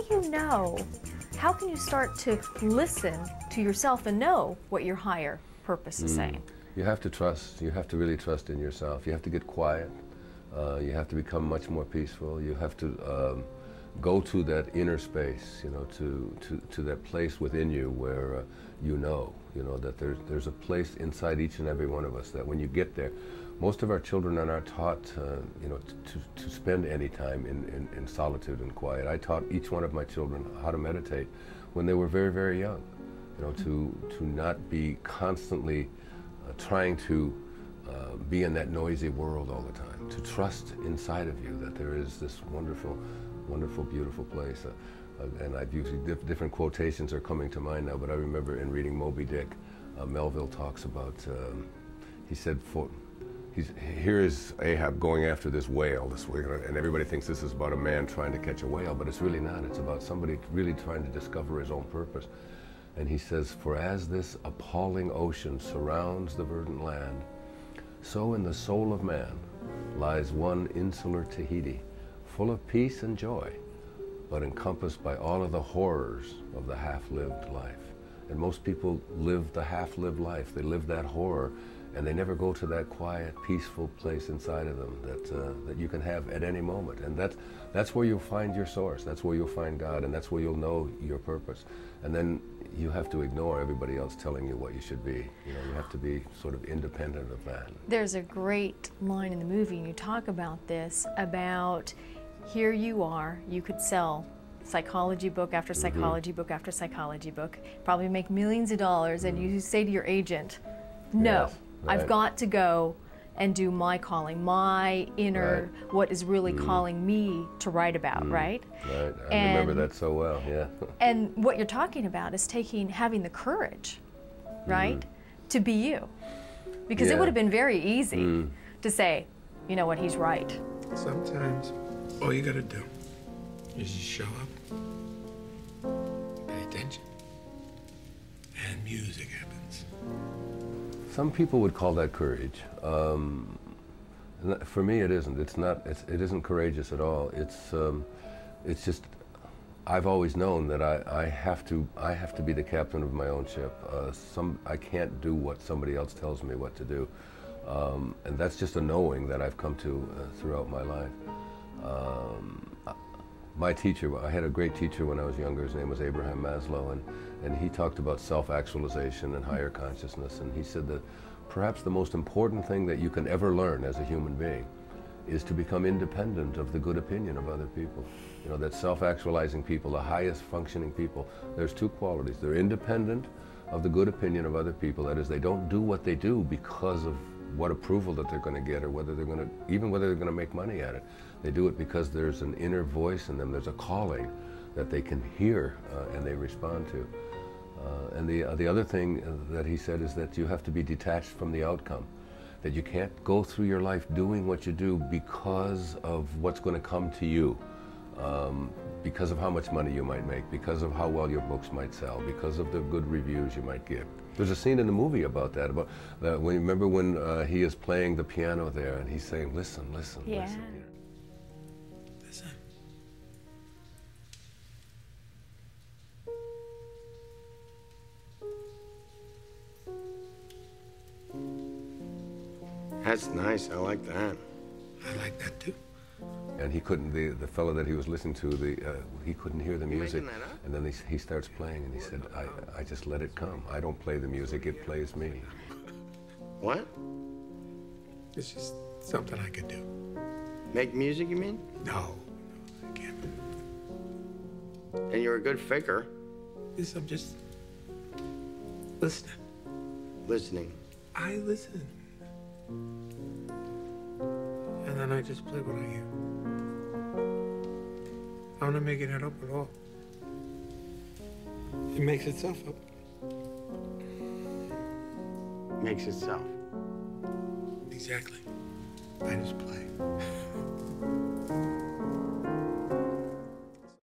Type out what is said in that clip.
you know? How can you start to listen to yourself and know what your higher purpose is saying? You have to trust. You have to really trust in yourself. You have to get quiet. You have to become much more peaceful. You have to go to that inner space, you know, to that place within you where you know that there's a place inside each and every one of us that when you get there, most of our children are not taught, you know, to spend any time in solitude and quiet. I taught each one of my children how to meditate when they were very, very young, you know, to not be constantly trying to be in that noisy world all the time, to trust inside of you that there is this wonderful, wonderful, beautiful place. And I've used different quotations are coming to mind now, but I remember in reading Moby Dick, Melville talks about, he said, here is Ahab going after this whale, and everybody thinks this is about a man trying to catch a whale, but it's really not. It's about somebody really trying to discover his own purpose. And he says, for as this appalling ocean surrounds the verdant land, so in the soul of man lies one insular Tahiti, full of peace and joy, but encompassed by all of the horrors of the half-lived life. And most people live the half-lived life. They live that horror, and they never go to that quiet, peaceful place inside of them that you can have at any moment. And that's where you'll find your source. That's where you'll find God, and that's where you'll know your purpose. And then you have to ignore everybody else telling you what you should be. You know, you have to be sort of independent of that. There's a great line in the movie, and you talk about this, about here you are, you could sell psychology book after psychology book after psychology book, probably make millions of dollars, and you say to your agent, no, yes, right. I've got to go and do my calling, my inner, what is really calling me to write about, right? Right, I remember that so well, yeah. And what you're talking about is having the courage, right, to be you. Because it would have been very easy to say, you know what, he's right. Sometimes all you gotta do is just show up, pay attention, and music happens. Some people would call that courage. For me, it isn't. It isn't courageous at all. It's just, I've always known that I have to be the captain of my own ship. I can't do what somebody else tells me what to do, and that's just a knowing that I've come to throughout my life. My teacher, I had a great teacher when I was younger. His name was Abraham Maslow, and he talked about self-actualization and higher consciousness, and he said that perhaps the most important thing that you can ever learn as a human being is to become independent of the good opinion of other people. You know, that self-actualizing people, the highest functioning people, there's two qualities. They're independent of the good opinion of other people. That is, they don't do what they do because of what approval that they're going to get, or whether they're going to, even whether they're going to make money at it. They do it because there's an inner voice in them. There's a calling that they can hear and they respond to. And the other thing that he said is that you have to be detached from the outcome. That you can't go through your life doing what you do because of what's going to come to you, because of how much money you might make, because of how well your books might sell, because of the good reviews you might get. There's a scene in the movie about that. Remember when he is playing the piano there and he's saying, listen, listen, listen. Listen. That's nice. I like that. I like that too. And he couldn't, the fellow that he was listening to, he couldn't hear the music. Making that up? And then he starts playing and he said, I just let it come. I don't play the music, it plays me. What? It's just something I could do. Make music, you mean? No, I can't. And you're a good faker. Yes, I'm just listening. Listening. I listen. And then I just play what I hear. I'm not making it up at all. It makes itself up. Makes itself. Exactly. I just play.